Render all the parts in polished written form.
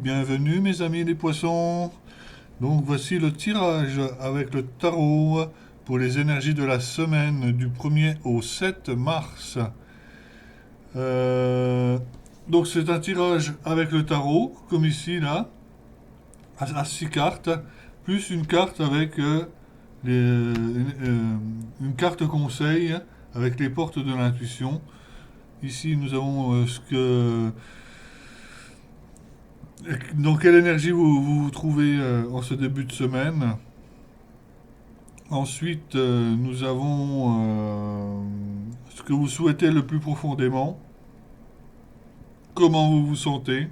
bienvenue mes amis les poissons. Donc voici le tirage avec le tarot pour les énergies de la semaine du 1er au 7 mars. Euh, donc c'est un tirage avec le tarot, comme ici là, à 6 cartes, plus une carte avec une carte conseil avec les portes de l'intuition. Ici nous avons dans quelle énergie vous vous trouvez en ce début de semaine. Ensuite, nous avons ce que vous souhaitez le plus profondément, comment vous vous sentez.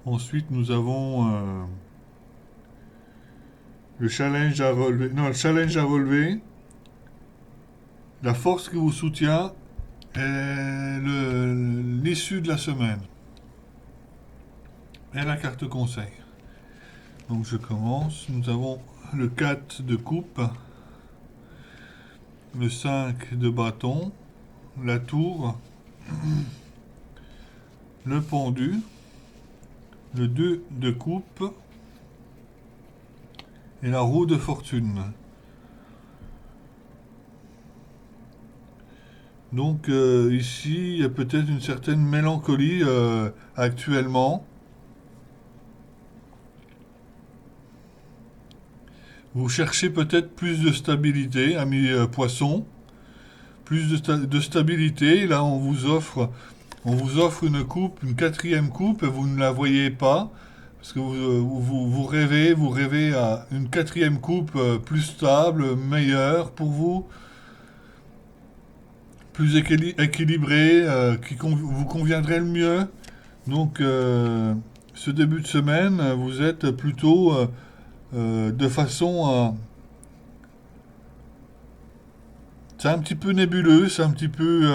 Ensuite, nous avons le challenge à relever, non, le challenge à relever, la force qui vous soutient et l'issue de la semaine. Et la carte conseil. Donc je commence. Nous avons le 4 de coupe, le 5 de bâton, la tour, le pendu, le 2 de coupe et la roue de fortune. Donc ici, il y a peut-être une certaine mélancolie actuellement. Vous cherchez peut-être plus de stabilité, ami poisson, plus de stabilité. Là, on vous offre une coupe, une quatrième coupe, et vous ne la voyez pas. Parce que vous rêvez à une quatrième coupe plus stable, meilleure pour vous, plus équilibrée, vous conviendrait le mieux. Donc, ce début de semaine, vous êtes plutôt de façon c'est un petit peu nébuleux, c'est un petit peu...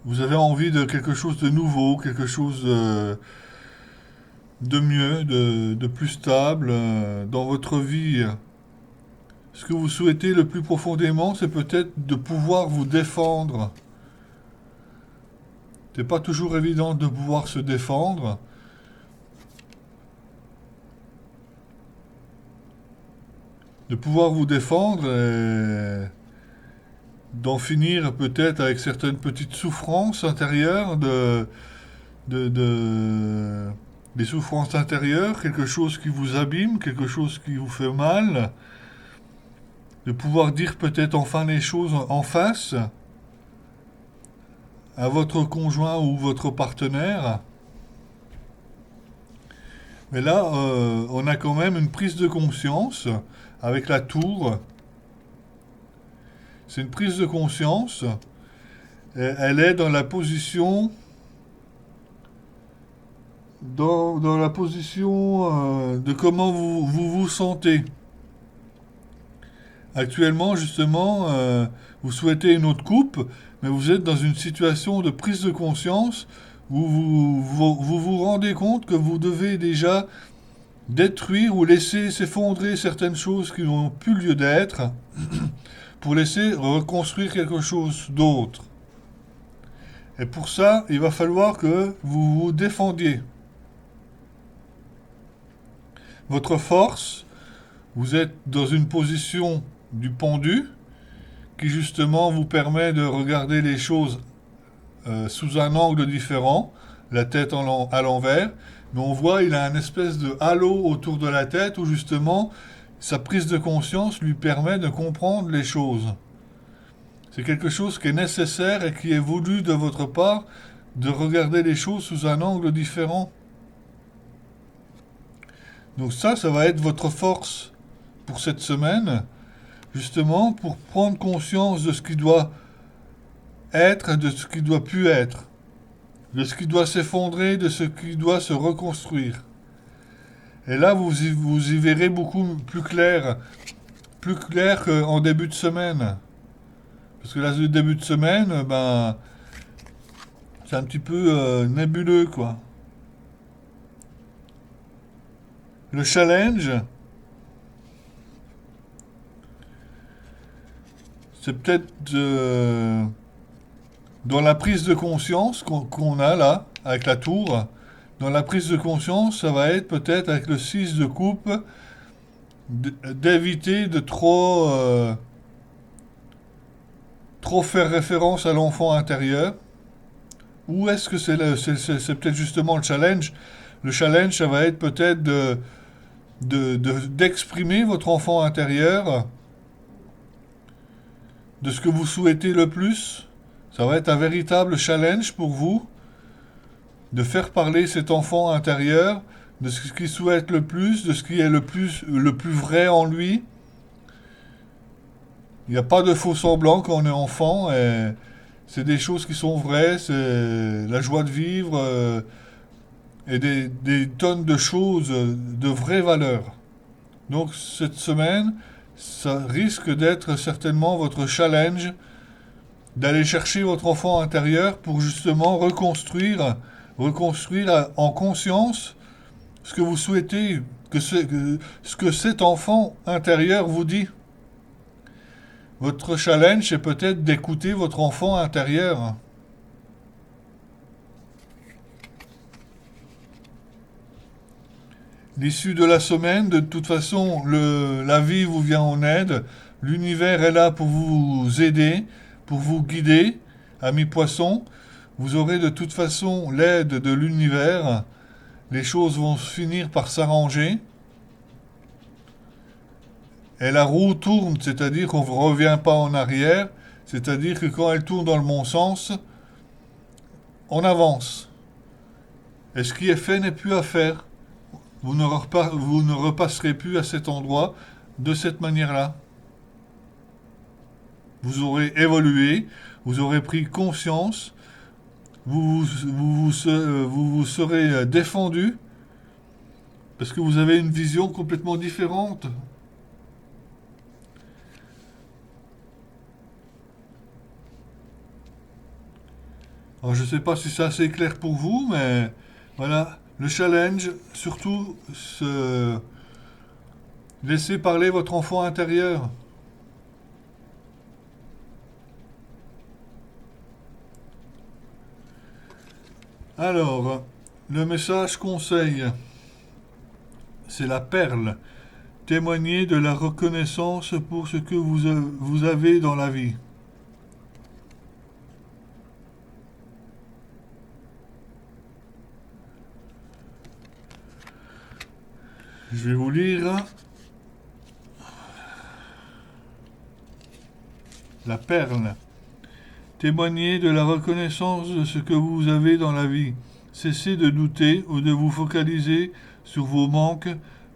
vous avez envie de quelque chose de nouveau, quelque chose de mieux, de plus stable dans votre vie. Ce que vous souhaitez le plus profondément, c'est peut-être de pouvoir vous défendre. C'est pas toujours évident de pouvoir se défendre. De pouvoir vous défendre et d'en finir peut-être avec certaines petites souffrances intérieures, de- des souffrances intérieures, quelque chose qui vous abîme, quelque chose qui vous fait mal, de pouvoir dire peut-être enfin les choses en face à votre conjoint ou votre partenaire. Mais là, on a quand même une prise de conscience avec la tour. C'est une prise de conscience. Elle est dans la position, dans la position de comment vous sentez. Actuellement, justement, vous souhaitez une autre coupe, mais vous êtes dans une situation de prise de conscience où vous rendez compte que vous devez déjà détruire ou laisser s'effondrer certaines choses qui n'ont plus lieu d'être pour laisser reconstruire quelque chose d'autre. Et pour ça, il va falloir que vous vous défendiez. Votre force, vous êtes dans une position du pendu qui justement vous permet de regarder les choses sous un angle différent, la tête à l'envers, mais on voit il a un espèce de halo autour de la tête où justement sa prise de conscience lui permet de comprendre les choses. C'est quelque chose qui est nécessaire et qui est voulu de votre part de regarder les choses sous un angle différent. Donc ça va être votre force pour cette semaine, justement pour prendre conscience de ce qui doit être et de ce qui doit plus être, de ce qui doit s'effondrer, de ce qui doit se reconstruire. Et là, vous y verrez beaucoup plus clair qu'en début de semaine. Parce que là, le début de semaine, ben, c'est un petit peu nébuleux, quoi. Le challenge, c'est peut-être Dans la prise de conscience qu'on a là, avec la tour, dans la prise de conscience, ça va être peut-être avec le 6 de coupe, d'éviter de trop faire référence à l'enfant intérieur. Ou est-ce que c'est peut-être justement le challenge? Le challenge, ça va être peut-être d'exprimer votre enfant intérieur, de ce que vous souhaitez le plus. Ça va être un véritable challenge pour vous de faire parler cet enfant intérieur de ce qu'il souhaite le plus, de ce qui est le plus vrai en lui. Il n'y a pas de faux semblant quand on est enfant. Et c'est des choses qui sont vraies, c'est la joie de vivre et des tonnes de choses de vraies valeurs. Donc cette semaine, ça risque d'être certainement votre challenge d'aller chercher votre enfant intérieur pour justement reconstruire en conscience ce que vous souhaitez, ce que cet enfant intérieur vous dit. Votre challenge, c'est peut-être d'écouter votre enfant intérieur. L'issue de la semaine, de toute façon, la vie vous vient en aide. L'univers est là pour vous aider, pour vous guider, amis poissons. Vous aurez de toute façon l'aide de l'univers. Les choses vont finir par s'arranger. Et la roue tourne, c'est-à-dire qu'on ne revient pas en arrière. C'est-à-dire que quand elle tourne dans le bon sens, on avance. Et ce qui est fait n'est plus à faire. Vous ne repasserez plus à cet endroit de cette manière-là. Vous aurez évolué, vous aurez pris conscience, vous vous serez défendu parce que vous avez une vision complètement différente. Alors je ne sais pas si c'est assez clair pour vous, mais voilà, le challenge, surtout, laissez parler votre enfant intérieur. Alors, le message conseil, c'est la perle. Témoignez de la reconnaissance pour ce que vous avez dans la vie. Je vais vous lire la perle. Témoignez de la reconnaissance de ce que vous avez dans la vie. Cessez de douter ou de vous focaliser sur vos manques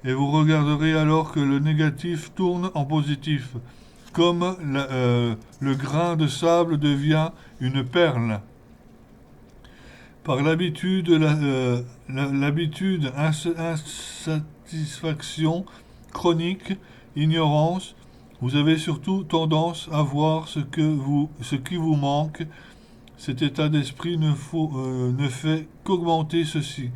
et vous regarderez alors que le négatif tourne en positif, comme le grain de sable devient une perle. Par l'habitude, insatisfaction chronique, ignorance, vous avez surtout tendance à voir ce qui vous manque. Cet état d'esprit ne fait qu'augmenter ceci.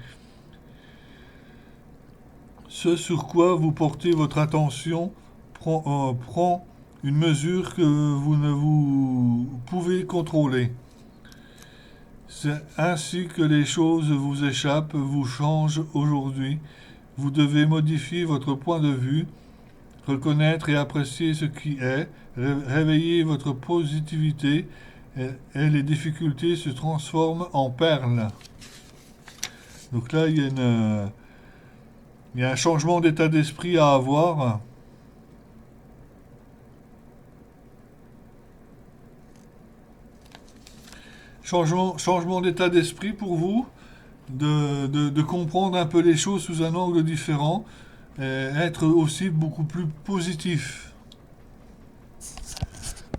Ce sur quoi vous portez votre attention prend une mesure que vous ne vous pouvez contrôler. C'est ainsi que les choses vous échappent, vous changent aujourd'hui. Vous devez modifier votre point de vue, reconnaître et apprécier ce qui est, réveiller votre positivité et les difficultés se transforment en perles. Donc là, il y a un changement d'état d'esprit à avoir. Changement d'état d'esprit pour vous, de comprendre un peu les choses sous un angle différent, et être aussi beaucoup plus positif.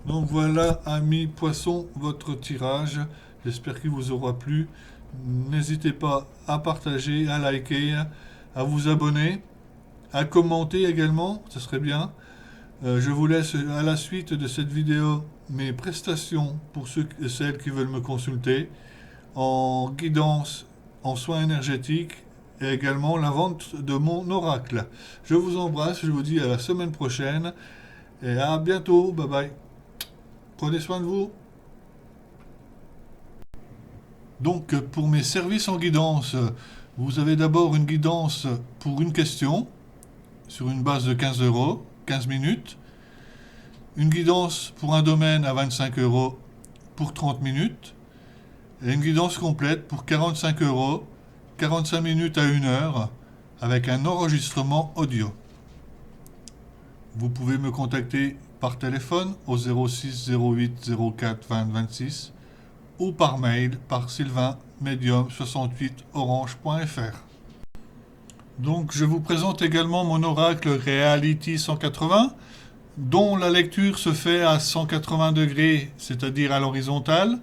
Donc voilà, amis poissons, votre tirage. J'espère qu'il vous aura plu. N'hésitez pas à partager, à liker, à vous abonner, à commenter également, ce serait bien. Je vous laisse à la suite de cette vidéo mes prestations pour ceux et celles qui veulent me consulter, en guidance, en soins énergétiques et également la vente de mon oracle. Je vous embrasse, je vous dis à la semaine prochaine et à bientôt. Bye bye. Prenez soin de vous. Donc pour mes services en guidance, vous avez d'abord une guidance pour une question sur une base de 15 euros, 15 minutes. Une guidance pour un domaine à 25 euros pour 30 minutes. Et une guidance complète pour 45 euros, 45 minutes à 1 heure, avec un enregistrement audio. Vous pouvez me contacter par téléphone au 06 08 04 20 26 ou par mail par sylvain-medium68orange.fr. Donc je vous présente également mon oracle Reality 180, dont la lecture se fait à 180 degrés, c'est-à-dire à l'horizontale.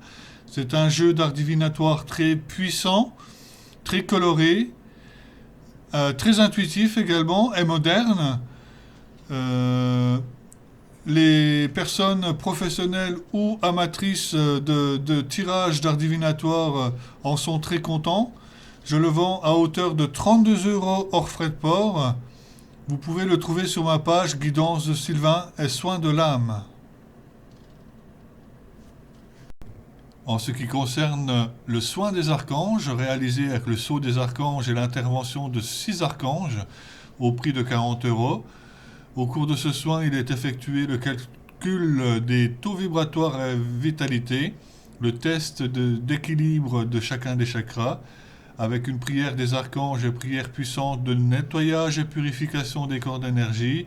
C'est un jeu d'art divinatoire très puissant, très coloré, très intuitif également et moderne. Les personnes professionnelles ou amatrices de tirage d'art divinatoire en sont très contents. Je le vends à hauteur de 32 euros hors frais de port. Vous pouvez le trouver sur ma page Guidance de Sylvain et Soins de l'âme. En ce qui concerne le soin des archanges, réalisé avec le sceau des archanges et l'intervention de 6 archanges au prix de 40 euros, au cours de ce soin, il est effectué le calcul des taux vibratoires et vitalité, le test d'équilibre de chacun des chakras, avec une prière des archanges et prière puissante de nettoyage et purification des corps d'énergie,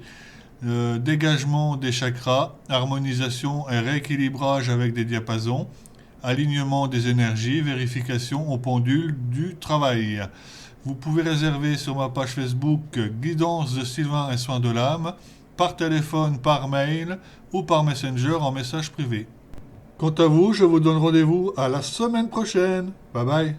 dégagement des chakras, harmonisation et rééquilibrage avec des diapasons, alignement des énergies, vérification au pendule du travail. Vous pouvez réserver sur ma page Facebook Guidance de Sylvain et Soins de l'âme, par téléphone, par mail ou par Messenger en message privé. Quant à vous, je vous donne rendez-vous à la semaine prochaine. Bye bye.